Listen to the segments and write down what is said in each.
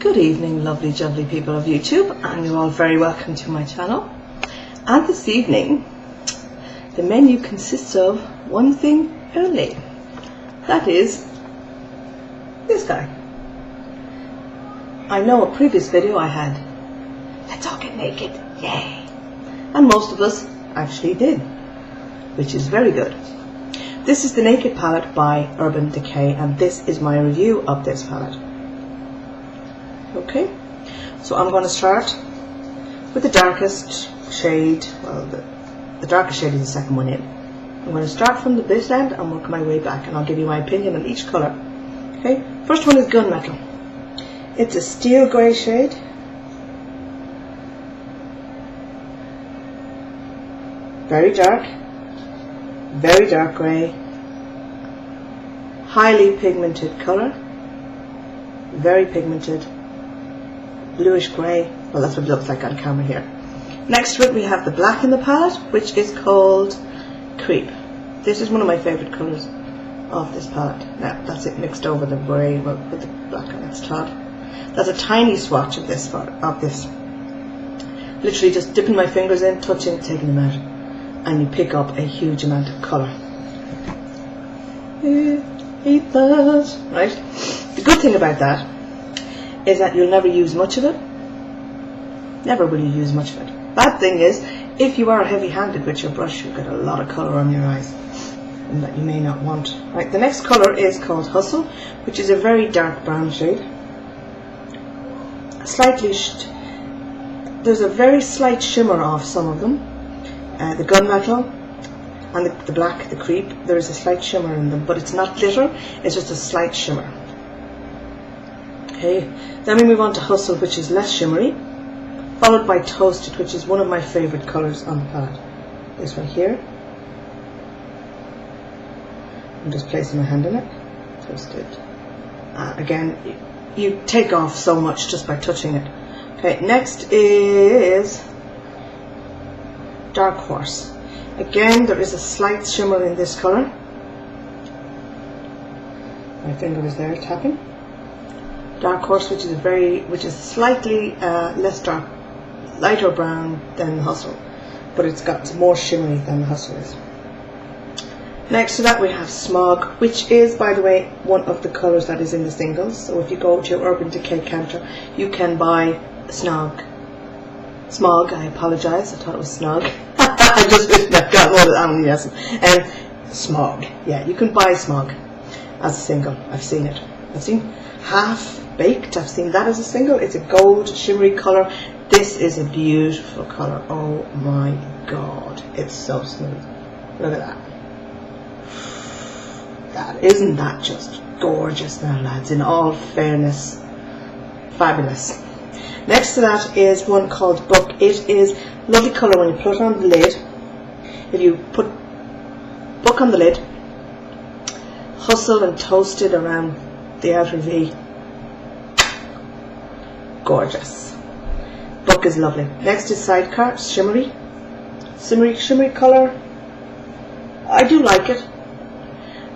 Good evening, lovely jubbly people of YouTube, and you're all very welcome to my channel. And this evening the menu consists of one thing only, that is this guy. I know a previous video I had let's all get naked, yay, and most of us actually did, which is very good. This is the Naked palette by Decay, and this is my review of this palette. Okay, so I'm going to start with the darkest shade. Well, the darkest shade is the second one in. I'm going to start from the this end and work my way back, and I'll give you my opinion on each colour. Okay, first one is Gunmetal. It's a steel grey shade. Very dark grey, highly pigmented colour, very pigmented, bluish grey. Well, that's what it looks like on camera here. Next to it we have the black in the palette, which is called Creep. This is one of my favourite colours of this palette. Now that's it mixed over the grey with the black on its top. That's a tiny swatch of this. Literally just dipping my fingers in, touching, taking them out, and you pick up a huge amount of colour. Eat that, right? The good thing about that is that you'll never use much of it. Never will you use much of it. Bad thing is, if you are heavy-handed with your brush, you'll get a lot of colour on your eyes, and that you may not want. Right, the next colour is called Hustle, which is a very dark brown shade. There's a very slight shimmer off some of them. The Gunmetal and the black, the Creep, there is a slight shimmer in them, but it's not glitter, it's just a slight shimmer. Okay, then we move on to Hustle, which is less shimmery, followed by Toasted, which is one of my favourite colours on the palette. This right here. I'm just placing my hand in it. Toasted. Again, you take off so much just by touching it. Okay, next is Dark Horse. Again, there is a slight shimmer in this colour. My finger is there tapping. Dark Horse, which is slightly lighter brown than Hustle, but it's got more shimmery than Hustle is. Next to that we have Smog, which is, by the way, one of the colours that is in the singles. So if you go to your Urban Decay counter, you can buy Smog, I apologise, I thought it was Snog. I just got one on yes. Smog, yeah, you can buy Smog as a single. I've seen it. I've seen Half Baked, I've seen that as a single. It's a gold shimmery colour. This is a beautiful colour. Oh my god, it's so smooth. Look at that. Isn't that just gorgeous now, lads? In all fairness, fabulous. Next to that is one called Book. It is lovely colour when you put it on the lid. If you put Book on the lid, Hustle and Toasted around the outer V, gorgeous. Book is lovely. Next is Sidecar, shimmery colour. I do like it.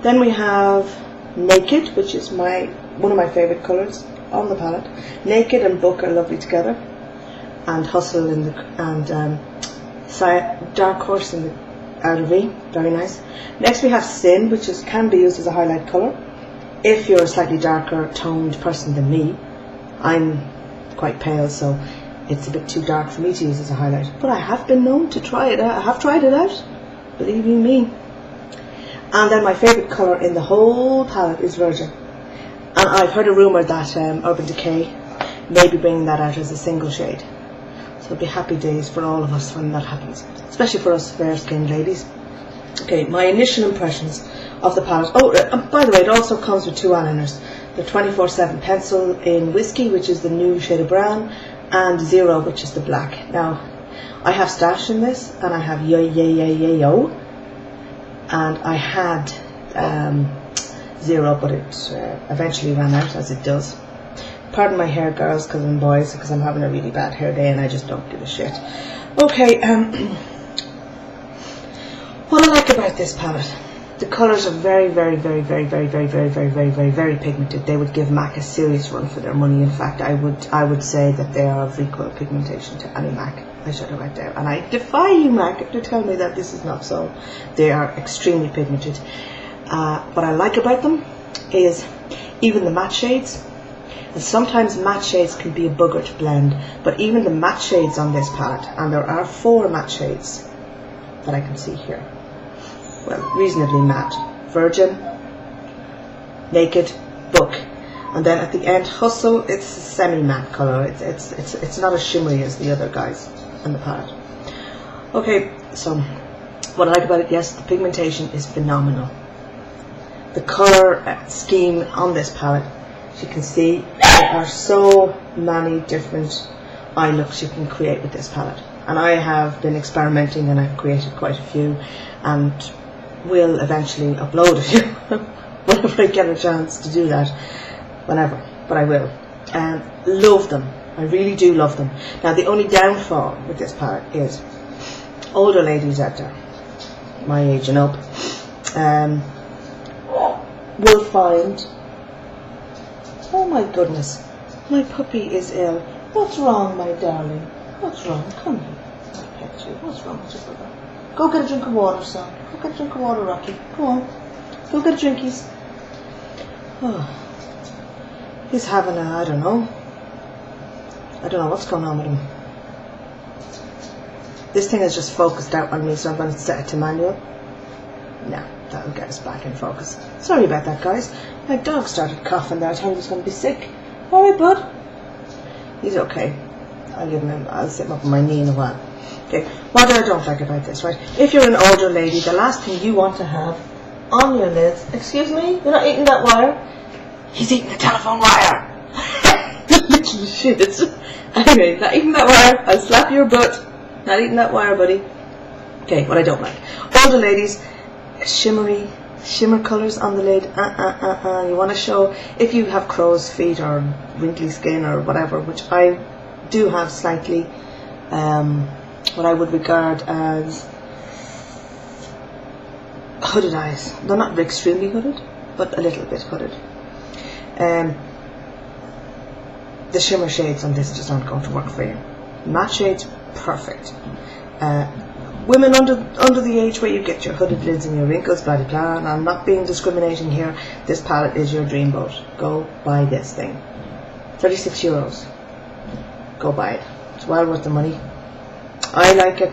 Then we have Naked, which is one of my favourite colours on the palette. Naked and Book are lovely together, and Hustle and Dark Horse in the outer V, very nice. Next we have Sin, which can be used as a highlight colour if you're a slightly darker toned person than me. I'm quite pale, so it's a bit too dark for me to use as a highlight, but I have been known to try it out. I have tried it out, believe you me. And then my favourite colour in the whole palette is Virgin, and I've heard a rumour that Urban Decay may be bringing that out as a single shade, so it'll be happy days for all of us when that happens, especially for us fair skinned ladies. Okay, my initial impressions of the palette. Oh, by the way, it also comes with two eyeliners. The 24/7 pencil in Whiskey, which is the new shade of brown, and Zero, which is the black. Now, I have Stash in this, and I have Yo, and I had Zero, but it eventually ran out, as it does. Pardon my hair, girls, and boys, because I'm having a really bad hair day, and I just don't give a shit. Okay, what I like about this palette The colours are very, very, very, very, very, very, very, very, very, very, very pigmented. They would give MAC a serious run for their money. In fact, I would say that they are of equal pigmentation to any MAC eyeshadow right there. And I defy you, MAC, to tell me that this is not so. They are extremely pigmented. What I like about them is even the matte shades. And sometimes matte shades can be a bugger to blend, but even the matte shades on this palette, and there are 4 matte shades that I can see here. Well, reasonably matte. Virgin, Naked, Book, and then at the end, Hustle. It's a semi-matte color. It's not as shimmery as the other guys in the palette. Okay, so what I like about it, yes, the pigmentation is phenomenal. The color scheme on this palette, as you can see, there are so many different eye looks you can create with this palette, and I have been experimenting and I've created quite a few, and will eventually upload a few whenever I get a chance to do that, whenever, but I will. And love them. I really do love them. Now the only downfall with this palette is older ladies out there, my age and up, will find, oh my goodness, my puppy is ill. What's wrong, my darling? What's wrong? Come here. I'll pet you. What's wrong with your brother? Go get a drink of water, son. Go get a drink of water, Rocky. Go on. Go get drinkies. Oh. He's having a, I don't know what's going on with him. This thing is just focused out on me, so I'm going to set it to manual. No, that'll get us back in focus. Sorry about that, guys. My dog started coughing there. I thought he was going to be sick. Alright, bud. He's okay. I'll sit him up on my knee in a while. Okay, what I don't like about this, right? If you're an older lady, the last thing you want to have on your lids, excuse me, you're not eating that wire? He's eating the telephone wire. Little shit. Anyway, not eating that wire. I'll slap your butt. Not eating that wire, buddy. Okay, what I don't like. Older ladies, shimmer colours on the lid. You want to show, if you have crow's feet or wrinkly skin or whatever, which I do have slightly, what I would regard as hooded eyes. They're not extremely hooded, but a little bit hooded. The shimmer shades on this just aren't going to work for you. Matte shades, perfect. Women under the age where you get your hooded lids and your wrinkles, blah blah blah, and I'm not being discriminating here, this palette is your dreamboat. Go buy this thing. 36 euros. Go buy it. It's well worth the money. I like it.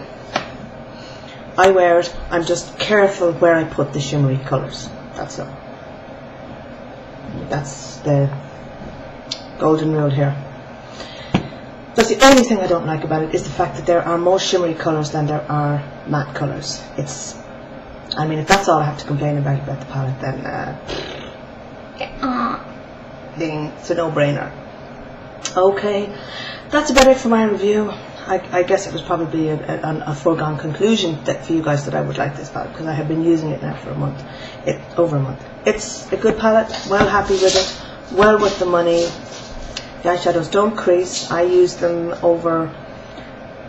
I wear it. I'm just careful where I put the shimmery colours. That's all. That's the golden rule here. That's the only thing I don't like about it, is the fact that there are more shimmery colours than there are matte colours. I mean, if that's all I have to complain about the palette, then ding, it's a no-brainer. Okay, that's about it for my review. I guess it was probably a foregone conclusion that for you guys that I would like this palette, because I have been using it now for over a month. It's a good palette, well happy with it, well worth the money. The eyeshadows don't crease. I use them over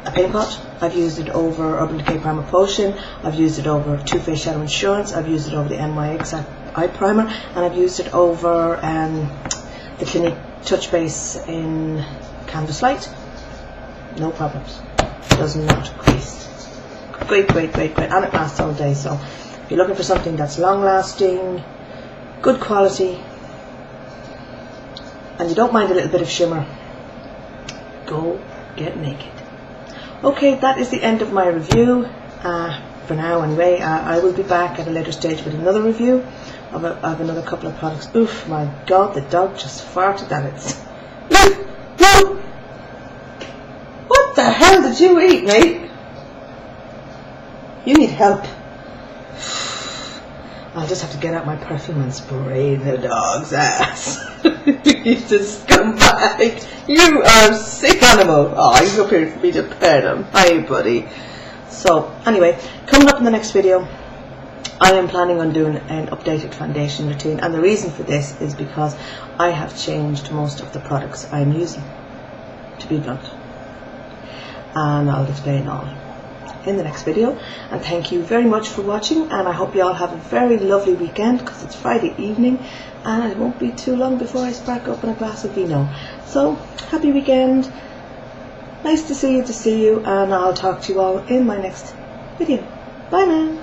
a paint pot. I've used it over Urban Decay Primer Potion. I've used it over Too Faced Shadow Insurance. I've used it over the NYX Eye Primer, and I've used it over the Clinique Touch Base in Canvas Light. No problems. Does not crease. Great, great, great, great. And it lasts all day. So if you're looking for something that's long lasting, good quality, and you don't mind a little bit of shimmer, go get naked. Okay, that is the end of my review. For now anyway. I will be back at a later stage with another review of another couple of products. Oof, my god, the dog just farted at it. What the hell did you eat, mate? You need help. I'll just have to get out my perfume and spray the dog's ass. He's a scumbag. You are a sick animal. Oh, he's up here for me to pet him. Hi, buddy. So, anyway, coming up in the next video, I am planning on doing an updated foundation routine. And the reason for this is because I have changed most of the products I'm using, to be blunt. And I'll explain all. in the next video. And thank you very much for watching, and I hope you all have a very lovely weekend, because it's Friday evening and it won't be too long before I spark open a glass of vino. So happy weekend, nice to see you, and I'll talk to you all in my next video. Bye now.